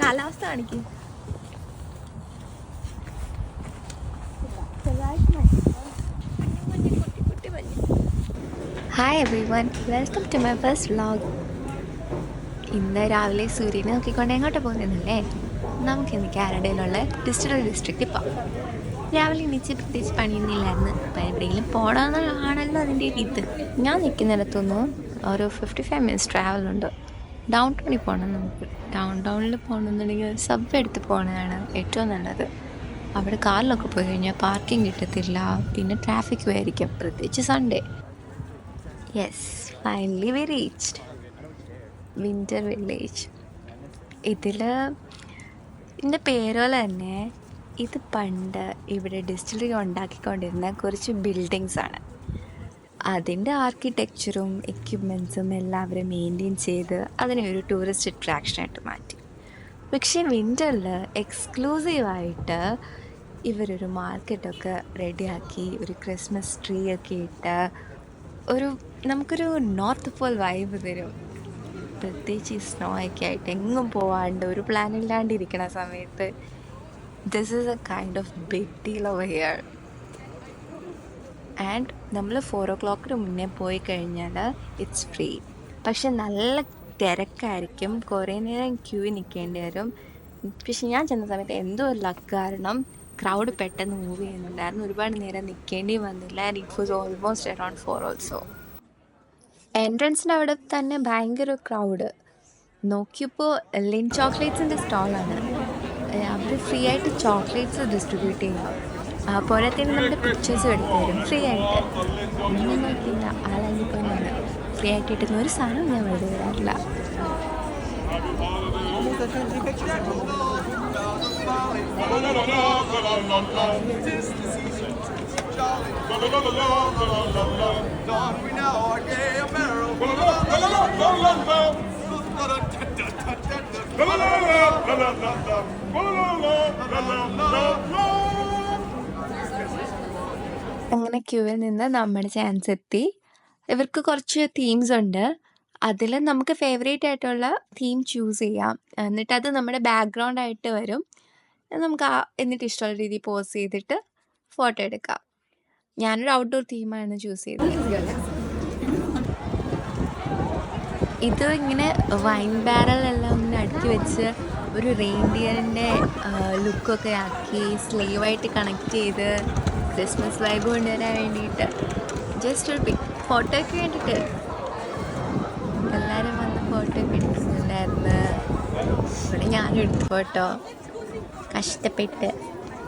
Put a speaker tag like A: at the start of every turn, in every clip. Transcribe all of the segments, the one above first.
A: കാലാവസ്ഥ കാണിക്കും. Hi everyone, welcome to my first vlog. ഇന്ന് രാവിലെ സൂര്യനെ നോക്കിക്കൊണ്ട് എങ്ങോട്ട് പോകുന്നല്ലേ? നമുക്കിന്ന് കാനഡയിലുള്ള ഡിസ്റ്റിലറി ഡിസ്ട്രിക്റ്റിൽ പോകാം. രാവിലെ എണീച്ച് പ്രത്യേകിച്ച് പണിയൊന്നുമില്ലായിരുന്നു. അപ്പോൾ എവിടെയെങ്കിലും പോകണമെന്നാണല്ലോ അതിൻ്റെ ഒരു ഇത്. ഞാൻ നിൽക്കുന്നിടത്തുനിന്ന് ഒരു 55 മിനിറ്റ്സ് ട്രാവലുണ്ട്. ഡൗൺ ടൗണിൽ പോകണം. നമുക്ക് ടൗണിൽ പോകണമെന്നുണ്ടെങ്കിൽ ഒരു സബ് എടുത്ത് പോകുന്നതാണ് ഏറ്റവും നല്ലത്. അവിടെ കാറിലൊക്കെ പോയി കഴിഞ്ഞാൽ പാർക്കിംഗ് കിട്ടത്തില്ല, പിന്നെ ട്രാഫിക്കും ആയിരിക്കും, പ്രത്യേകിച്ച് Sunday. Yes, finally we reached winter village. ഇതിൻ്റെ പേരുപോലെ തന്നെ ഇത് പണ്ട് ഇവിടെ ഡിസ്റ്റിലറി ഉണ്ടാക്കിക്കൊണ്ടിരുന്ന കുറച്ച് ബിൽഡിങ്സാണ്. അതിൻ്റെ ആർക്കിടെക്ചറും എക്യുപ്മെൻറ്റ്സും എല്ലാവരും മെയിൻറ്റെയിൻ ചെയ്ത് അതിനെ ഒരു ടൂറിസ്റ്റ് അട്രാക്ഷനായിട്ട് മാറ്റി. പക്ഷേ വിൻ്ററിൽ എക്സ്ക്ലൂസീവായിട്ട് ഇവരൊരു മാർക്കറ്റൊക്കെ റെഡിയാക്കി, ഒരു ക്രിസ്മസ് ട്രീ ഒക്കെ ഇട്ട് നമുക്കൊരു നോർത്ത് പോൾ വൈബ് തരും. പ്രത്യേകിച്ച് ഈ സ്നോ ഒക്കെ ആയിട്ട് എങ്ങും പോവാണ്ട് ഒരു പ്ലാൻ ഇല്ലാണ്ടിരിക്കണ സമയത്ത് this is a kind of big deal over here. And നമ്മൾ 4 o'clock മുന്നേ പോയി കഴിഞ്ഞാൽ ഇറ്റ്സ് ഫ്രീ. പക്ഷെ നല്ല തിരക്കായിരിക്കും, കുറേ നേരം ക്യൂവിൽ നിൽക്കേണ്ടി വരും. പക്ഷെ ഞാൻ ചെന്ന സമയത്ത് എന്തോ ഒരു ലക്ക് കാരണം ക്രൗഡ് പെട്ടെന്ന് മൂവ് ചെയ്യുന്നുണ്ടായിരുന്നു. ഒരുപാട് നേരം നിൽക്കേണ്ടി വന്നില്ല. And it was almost around 4 also. എൻട്രൻസിൻ്റെ അവിടെ തന്നെ ഭയങ്കര ക്രൗഡ്. നോക്കിയപ്പോൾ ലിൻ ചോക്ലേറ്റ്സിൻ്റെ സ്റ്റാളാണ്. അവർ ഫ്രീ ആയിട്ട് ചോക്ലേറ്റ്സ് ഡിസ്ട്രിബ്യൂട്ട് ചെയ്യുക, പോരാത്തതിന് നമ്മുടെ പിക്ചേഴ്സും എടുത്തു തരും ഫ്രീ ആയിട്ട്. ഒന്നും നോക്കിയില്ല, ആളായിപ്പോഴാണ് ഫ്രീ ആയിട്ട് കിട്ടുന്ന ഒരു സാധനം ഞാൻ വെറുതെ വരാറില്ല. അങ്ങനെ ക്യൂവിൽ നിന്ന് നമ്മുടെ ചാൻസ് എത്തി. ഇവർക്ക് കുറച്ച് തീംസ് ഉണ്ട്. അതിൽ നമുക്ക് ഫേവറേറ്റ് ആയിട്ടുള്ള തീം ചൂസ് ചെയ്യാം. എന്നിട്ട് അത് നമ്മുടെ ബാക്ക്ഗ്രൗണ്ട് ആയിട്ട് വരും. നമുക്ക് എന്നിട്ട് ഇഷ്ടമുള്ള രീതിയിൽ പോസ് ചെയ്തിട്ട് ഫോട്ടോ എടുക്കാം. ഞാനൊരു ഔട്ട്ഡോർ തീമാണ് ചൂസ് ചെയ്തത്. ഇത് ഇങ്ങനെ വൈൻ ബാരലെല്ലാം ഇങ്ങനെ അടുക്കി വെച്ച് ഒരു റെയിൻഡിയറിൻ്റെ ലുക്കൊക്കെ ആക്കി സ്ലീവായിട്ട് കണക്ട് ചെയ്ത് ക്രിസ്മസ് വൈബ് കൊണ്ടുവരാൻ വേണ്ടിയിട്ട് ജസ്റ്റ് ഒരു ഫോട്ടോയ്ക്ക് വേണ്ടിയിട്ട് എല്ലാവരും വന്ന് ഫോട്ടോ ഒക്കെ എടുക്കുന്നുണ്ടായിരുന്നു. ഇവിടെ ഞാനും എടുത്തു ഫോട്ടോ. കഷ്ടപ്പെട്ട്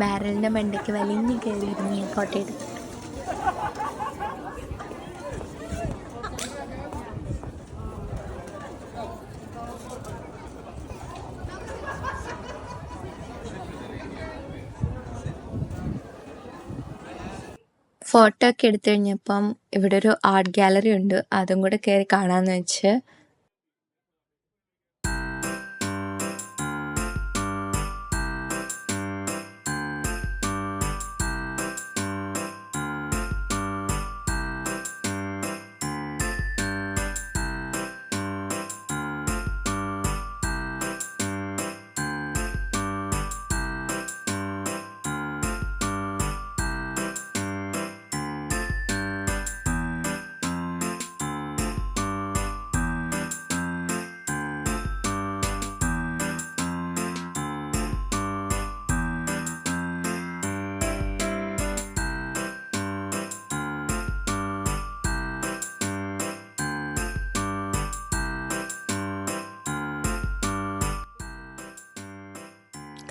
A: ബാരലിൻ്റെ മണ്ടയ്ക്ക് വലിഞ്ഞ് കയറിയിരുന്നു ഞാൻ ഫോട്ടോ എടുത്തു. ഫോട്ടോ ഒക്കെ എടുത്തു കഴിഞ്ഞപ്പം ഇവിടെ ഒരു ആർട്ട് ഗാലറി ഉണ്ട്, അതും കൂടെ കയറി കാണാമെന്ന് വെച്ച്.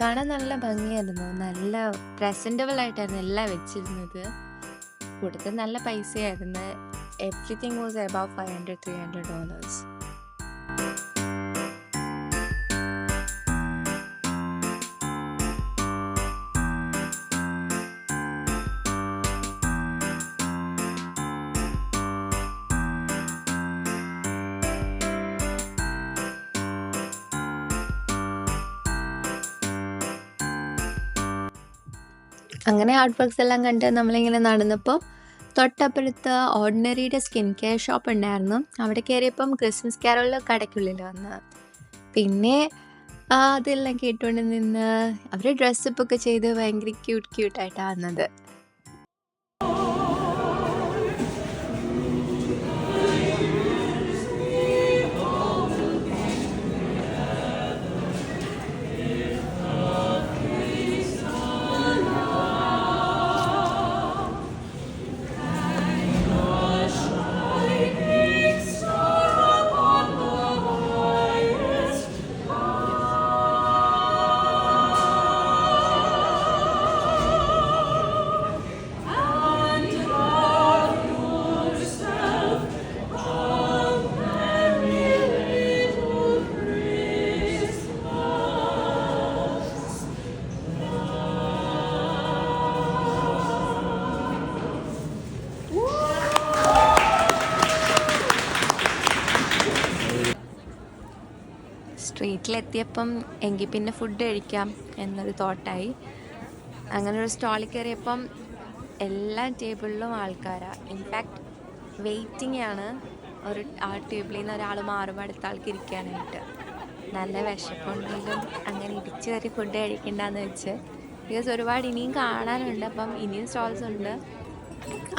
A: കാണാൻ നല്ല ഭംഗിയായിരുന്നു, നല്ല പ്രസൻറ്റബിൾ ആയിട്ടായിരുന്നു എല്ലാം വെച്ചിരുന്നത്. കൂടുതൽ നല്ല പൈസയായിരുന്നു. Everything was above $500-300. അങ്ങനെ ആർട്ട് വർക്ക്സ് എല്ലാം കണ്ട് നമ്മളിങ്ങനെ നടന്നപ്പോൾ തൊട്ടപ്പുറത്ത് ഓർഡിനറിയുടെ സ്കിൻ കെയർ ഷോപ്പ് ഉണ്ടായിരുന്നു. അവിടെ കയറിയപ്പം ക്രിസ്മസ് കാരോളിൽ കടയ്ക്കുള്ളിൽ വന്ന്. പിന്നെ അതെല്ലാം കേട്ടുകൊണ്ട് നിന്ന് അവർ ഡ്രസ്സപ്പൊക്കെ ചെയ്ത് ഭയങ്കര ക്യൂട്ടായിട്ടാണ് വന്നത്. സ്ട്രീറ്റിലെത്തിയപ്പം എങ്കിൽ പിന്നെ ഫുഡ് കഴിക്കാം എന്നൊരു തോട്ടായി. അങ്ങനെ ഒരു സ്റ്റാളിൽ കയറിയപ്പം എല്ലാ ടേബിളിലും ആൾക്കാരാണ്. ഇൻഫാക്റ്റ് വെയിറ്റിംഗ് ആണ്. ആ ടേബിളിൽ നിന്ന് ഒരാൾ മാറുമ്പോൾ അടുത്ത ആൾക്ക് ഇരിക്കാനായിട്ട്. നല്ല വിശപ്പുണ്ടെങ്കിലും അങ്ങനെ ഇടിച്ച് കയറി ഫുഡ് കഴിക്കണ്ടെന്ന് വെച്ച്. ബിക്കോസ് ഒരുപാട് ഇനിയും കാണാനുണ്ട്, അപ്പം ഇനിയും സ്റ്റോൾസ് ഉണ്ട്.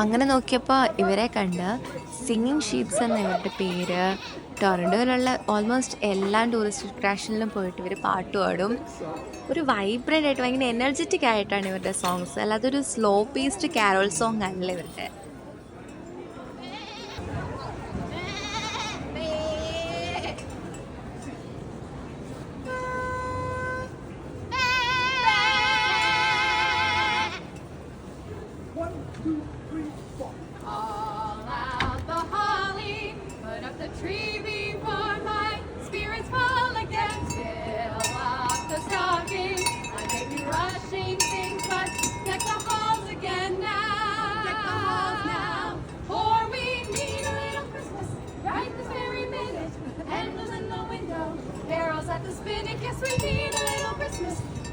A: അങ്ങനെ നോക്കിയപ്പോൾ ഇവരെ കണ്ട്. സിംഗിങ് ഷീപ്സ് എന്ന ഇവരുടെ പേര്. ടൊറൻറ്റോയിലുള്ള ഓൾമോസ്റ്റ് എല്ലാ ടൂറിസ്റ്റ് അട്രാക്ഷനിലും പോയിട്ട് ഇവർ പാട്ട് പാടും. ഒരു വൈബ്രൻ്റ് ആയിട്ട് ഭയങ്കര എനർജറ്റിക് ആയിട്ടാണ് ഇവരുടെ സോങ്സ്. അല്ലാതെ ഒരു സ്ലോ പേസ്ഡ് കാരോൾ സോങ് അല്ല ഇവരുടെ.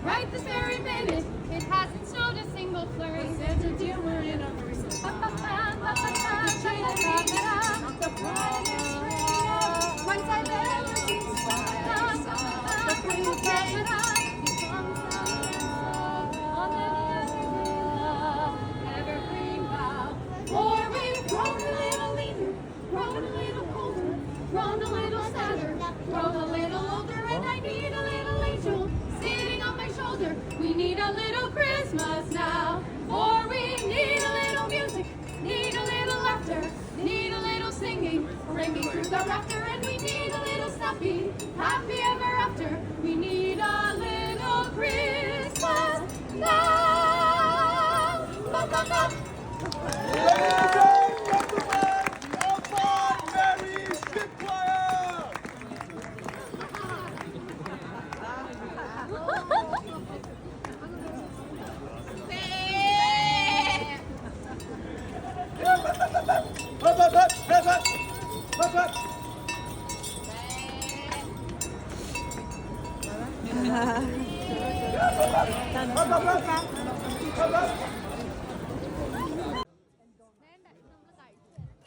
B: Right this very minute, it hasn't snowed a single flurry. Santa dear, we're in a hurry. The brightest once I've ever seen. The pretty Canada on the evergreen bough. For we've grown a little leaner, grown a little colder, grown a little sadder, grown a little older, and I need a little angel sitting on my shoulder. We need a little Christmas now, for we need a little music, need a little laughter, need a little singing, ringing through the rafter, and we need a little snappy, happy ever after. We need a little Christmas now. Ba, ba, ba.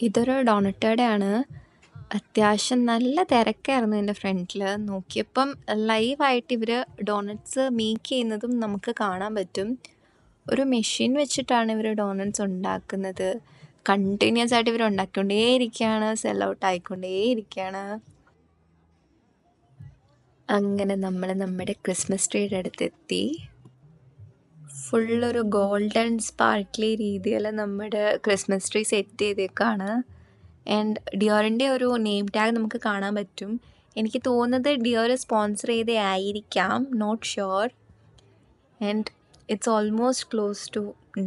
A: ഇതൊരു ഡോണറ്റയുടെ ആണ്. അത്യാവശ്യം നല്ല തിരക്കായിരുന്നു എൻ്റെ ഫ്രണ്ടിൽ. നോക്കിയപ്പം ലൈവായിട്ട് ഇവർ ഡോണറ്റ്സ് മേക്ക് ചെയ്യുന്നതും നമുക്ക് കാണാൻ പറ്റും. ഒരു മെഷീൻ വെച്ചിട്ടാണ് ഇവർ ഡോണറ്റ്സ് ഉണ്ടാക്കുന്നത്. കണ്ടിന്യൂസ് ആയിട്ട് ഇവർ ഉണ്ടാക്കിക്കൊണ്ടേയിരിക്കുകയാണ്, സെൽ ഔട്ട് ആയിക്കൊണ്ടേയിരിക്കുകയാണ്. അങ്ങനെ നമ്മൾ നമ്മുടെ ക്രിസ്മസ് ട്രീയുടെ അടുത്തെത്തി. ഫുള്ളൊരു ഗോൾഡൻ സ്പാർക്ക്ലി രീതിയിൽ നമ്മുടെ ക്രിസ്മസ് ട്രീ സെറ്റ് ചെയ്തേക്കാണ്. ആൻഡ് ഡിയോറിൻ്റെ ഒരു നെയിം ടാഗ് നമുക്ക് കാണാൻ പറ്റും. എനിക്ക് തോന്നുന്നത് ഡിയോർ സ്പോൺസർ ചെയ്തേ ആയിരിക്കാം, not sure. And it's almost close to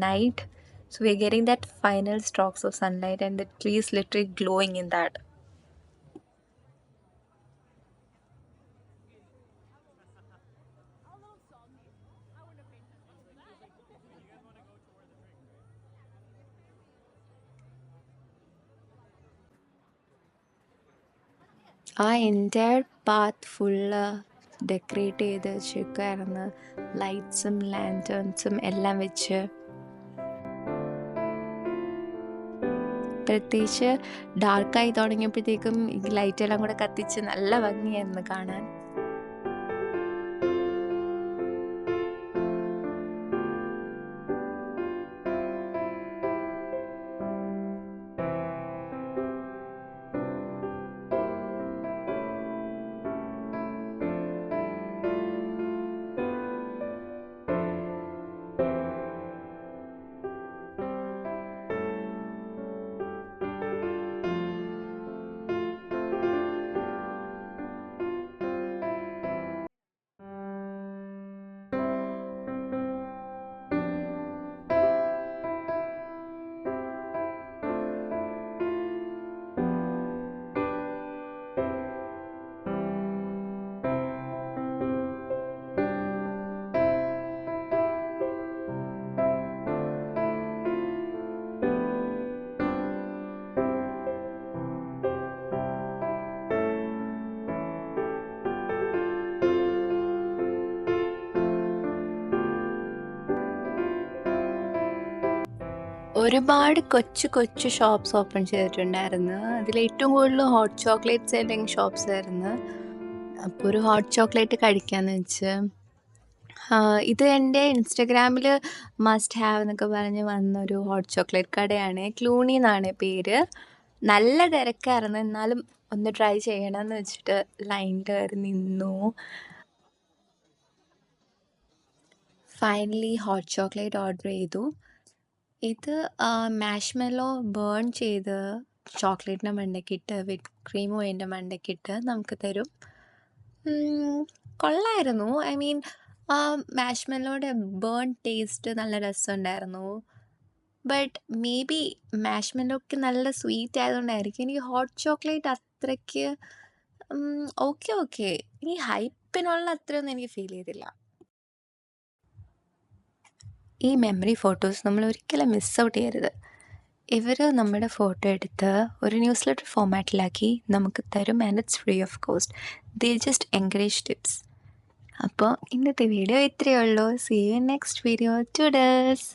A: night, so we're getting that final strokes of sunlight and the tree is literally glowing in that. ആ entire path full decorate ചെയ്ത് വെച്ചേക്കായിരുന്നു. ലൈറ്റ്സും ലാൻറ്റേൺസും എല്ലാം വെച്ച്. പ്രത്യേകിച്ച് ഡാർക്കായി തുടങ്ങിയപ്പോഴത്തേക്കും ഈ ലൈറ്റെല്ലാം കൂടെ കത്തിച്ച് നല്ല ഭംഗിയായിരുന്നു കാണാൻ. ഒരുപാട് കൊച്ചു കൊച്ചു ഷോപ്സ് ഓപ്പൺ ചെയ്തിട്ടുണ്ടായിരുന്നു. അതിലേറ്റവും കൂടുതൽ ഹോട്ട് ചോക്ലേറ്റ് സെല്ലിങ് ഷോപ്സ് ആയിരുന്നു. അപ്പോൾ ഒരു ഹോട്ട് ചോക്ലേറ്റ് കഴിക്കാമെന്ന് വെച്ച്. ഇത് എൻ്റെ ഇൻസ്റ്റഗ്രാമിൽ മസ്റ്റ് ഹാവ് എന്നൊക്കെ പറഞ്ഞ് വന്നൊരു ഹോട്ട് ചോക്ലേറ്റ് കടയാണ്. ക്ലൂണി എന്നാണ് പേര്. നല്ല തിരക്കായിരുന്നു, എന്നാലും ഒന്ന് ട്രൈ ചെയ്യണമെന്ന് വെച്ചിട്ട് ലൈനിൽ കയറി നിന്നു. ഫൈനലി ഹോട്ട് ചോക്ലേറ്റ് ഓർഡർ ചെയ്തു. ഇത് മാഷ്മെല്ലോ ബേൺ ചെയ്ത് ചോക്ലേറ്റിൻ്റെ മണ്ടയ്ക്കിട്ട് വിത്ത് ക്രീമും അതിൻ്റെ മണ്ടയ്ക്കിട്ട് നമുക്ക് തരും. കൊള്ളായിരുന്നു. ഐ മീൻ മാഷ്മെല്ലോയുടെ ബേൺ ടേസ്റ്റ് നല്ല രസമുണ്ടായിരുന്നു. ബട്ട് മേ ബി മാഷ്മെല്ലോക്ക് നല്ല സ്വീറ്റ് ആയതുകൊണ്ടായിരിക്കും എനിക്ക് ഹോട്ട് ചോക്ലേറ്റ് അത്രയ്ക്ക് ഓക്കെ ഈ ഹൈപ്പിനുള്ള അത്രയൊന്നും എനിക്ക് ഫീൽ ചെയ്തില്ല. ഈ മെമ്മറി ഫോട്ടോസ് നമ്മൾ ഒരിക്കലും മിസ് ഔട്ട് ചെയ്യരുത്. ഇവർ നമ്മുടെ ഫോട്ടോ എടുത്ത് ഒരു ന്യൂസ് ലെറ്റർ ഫോമാറ്റിലാക്കി നമുക്ക് തരും. And it's free of cost. They just encourage tips. അപ്പോൾ ഇന്നത്തെ വീഡിയോ ഇത്രയേ ഉള്ളൂ. See you next video. ടുഡേഴ്സ്.